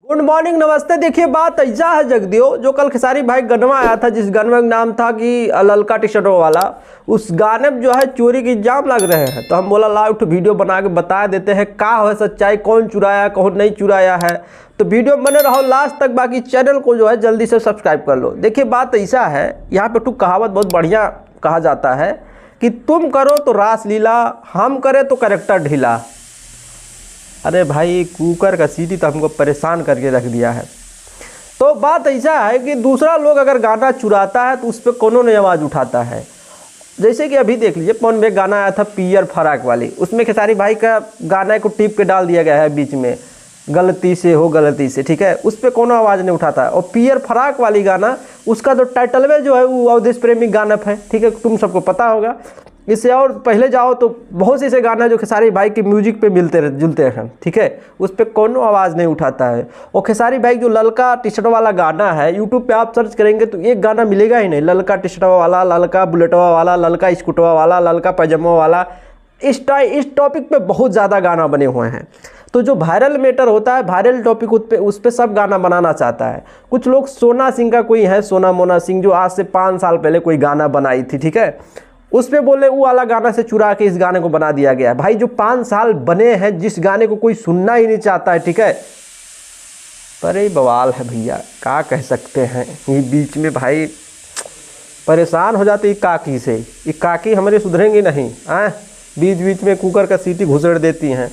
Good morning, नमस्ते। देखिए बात ऐसा है जगदियो, जो कल खेसारी भाई गनवा आया था, जिस गनवा का नाम था कि ललका टी शर्टों वाला, उस गाने में जो है चोरी के इल्जाम लग रहे हैं। तो हम बोला लाइव वीडियो बना के बता देते हैं का है सच्चाई, कौन चुराया कौन नहीं चुराया है। तो वीडियो में बने रहो लास्ट तक, बाकी चैनल को जो है जल्दी से सब्सक्राइब कर लो। देखिए बात ऐसा है, यहाँ पे टूक कहावत बहुत बढ़िया कहा जाता है कि तुम करो तो रास लीला, हम करे तो कैरेक्टर ढीला। अरे भाई कुकर का सीटी तो हमको परेशान करके रख दिया है। तो बात ऐसा है कि दूसरा लोग अगर गाना चुराता है तो उस पर कौन नहीं आवाज़ उठाता है। जैसे कि अभी देख लीजिए पवन में गाना आया था पियर फराक वाली, उसमें खेसारी भाई का गाना को टिप के डाल दिया गया है बीच में, गलती से हो गलती से, ठीक है, उस पर कौन आवाज़ नहीं उठाता है। और पियर फराक वाली गाना उसका तो टाइटल में जो है वो अवधेश प्रेमी गाना है, ठीक है, तुम सबको पता होगा। इससे और पहले जाओ तो बहुत से ऐसे गाना जो खेसारी भाई के म्यूजिक पे जुलते हैं, ठीक है, उस पर कौन आवाज़ नहीं उठाता है। और खेसारी भाई जो ललका टी शर्ट वाला गाना है, यूट्यूब पे आप सर्च करेंगे तो एक गाना मिलेगा ही नहीं, ललका टी शर्ट वाला, ललका बुलेटवा वाला, ललका स्कूटवा वाला, ललका पैजामा वाला। इस टॉपिक पे बहुत ज़्यादा गाना बने हुए हैं। तो जो वायरल मैटर होता है, वायरल टॉपिक उस पर सब गाना बनाना चाहता है। कुछ लोग, सोना सिंह का कोई है, सोना मोना सिंह, जो आज से 5 साल पहले कोई गाना बनाई थी, ठीक है, उस पे बोले वो वाला गाना से चुरा के इस गाने को बना दिया गया है। भाई जो 5 साल बने हैं, जिस गाने को कोई सुनना ही नहीं चाहता है, ठीक है, पर ये बवाल है भैया, क्या कह सकते हैं। ये बीच में भाई परेशान हो जाते काकी से, ये काकी हमारे सुधरेंगी नहीं, बीच बीच में कुकर का सीटी घुसड़ देती हैं।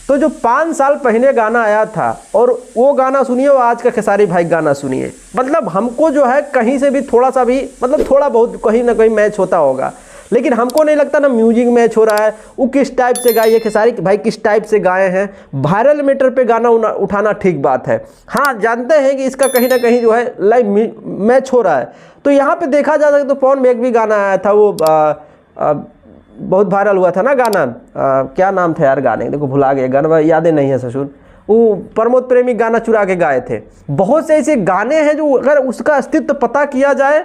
तो जो 5 साल पहले गाना आया था और वो गाना सुनिए, और आज का खेसारी भाई गाना सुनिए, मतलब हमको जो है कहीं से भी थोड़ा सा भी, मतलब थोड़ा बहुत कहीं ना कहीं मैच होता होगा, लेकिन हमको नहीं लगता ना म्यूजिक मैच हो रहा है। वो किस टाइप से गाए, खेसारी भाई किस टाइप से गाए हैं। वायरल मैटर पे गाना उठाना ठीक बात है, हाँ जानते हैं कि इसका कहीं ना कहीं जो है लाइव मैच हो रहा है। तो यहाँ पे देखा जा सकता, तो पवन में एक भी गाना आया था, वो बहुत वायरल हुआ था ना गाना, क्या नाम था यार गाने, देखो भुला गए, गाना यादें नहीं है ससुर, वो प्रमोद प्रेमी गाना चुरा के गाए थे। बहुत से ऐसे गाने हैं जो अगर उसका अस्तित्व पता किया जाए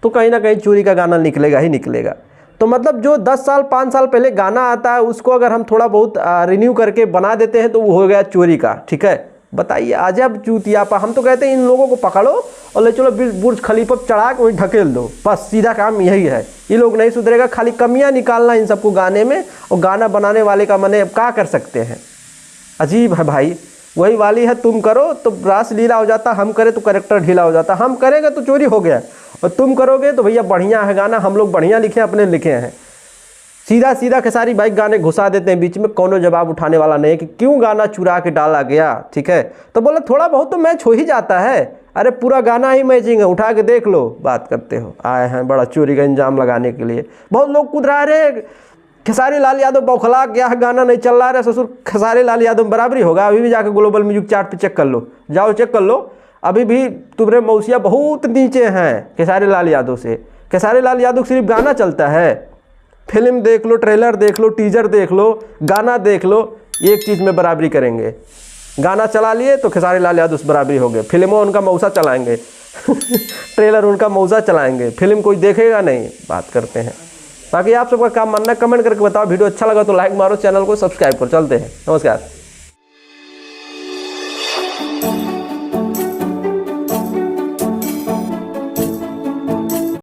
तो कहीं ना कहीं चोरी का गाना निकलेगा ही निकलेगा। तो मतलब जो 10 साल 5 साल पहले गाना आता है, उसको अगर हम थोड़ा बहुत रिन्यू करके बना देते हैं तो वो हो गया चोरी का, ठीक है। बताइए अजब चूतियापा। हम तो कहते हैं इन लोगों को पकड़ो और ले चलो बुर्ज खलीफा चढ़ा के वहीं ढकेल दो, बस सीधा काम यही है। ये लोग नहीं सुधरेगा, खाली कमियां निकालना इन सबको गाने में, और गाना बनाने वाले का मने अब क्या कर सकते हैं। अजीब है भाई, वही वाली है, तुम करो तो रास लीला हो जाता, हम करें तो कैरेक्टर ढीला हो जाता। हम करेंगे तो चोरी हो गया, और तुम करोगे तो भैया बढ़िया है गाना, हम लोग बढ़िया लिखे, अपने लिखे हैं। सीधा सीधा खेसारी भाई गाने घुसा देते हैं बीच में, कौनो जवाब उठाने वाला नहीं है कि क्यों गाना चुरा के डाला गया, ठीक है। तो बोले थोड़ा बहुत तो मैच हो ही जाता है, अरे पूरा गाना ही मैचिंग है, उठा के देख लो, बात करते हो। आए हैं बड़ा चोरी का इंजाम लगाने के लिए, बहुत लोग कूद रहा है। खेसारी लाल यादव बौखला गया है, गाना नहीं चल रहा है, ससुर खेसारी लाल यादव बराबरी होगा। अभी भी जाकर ग्लोबल म्यूजिक चार्ट पर चेक कर लो, जाओ चेक कर लो, अभी भी तुम्हारे मौसिया बहुत नीचे हैं खेसारी लाल यादव से। खेसारी लाल यादव सिर्फ गाना चलता है, फिल्म देख लो, ट्रेलर देख लो, टीजर देख लो, गाना देख लो, एक चीज़ में बराबरी करेंगे। गाना चला लिए तो खेसारी लाल यादव से बराबरी हो गए, फिल्मों उनका मौसा चलाएंगे ट्रेलर उनका मौसा चलाएंगे, फिल्म कोई देखेगा नहीं, बात करते हैं। बाकी आप सबका काम मानना, कमेंट करके बताओ। वीडियो अच्छा लगा तो लाइक मारो, चैनल को सब्सक्राइब करो। चलते हैं, नमस्कार।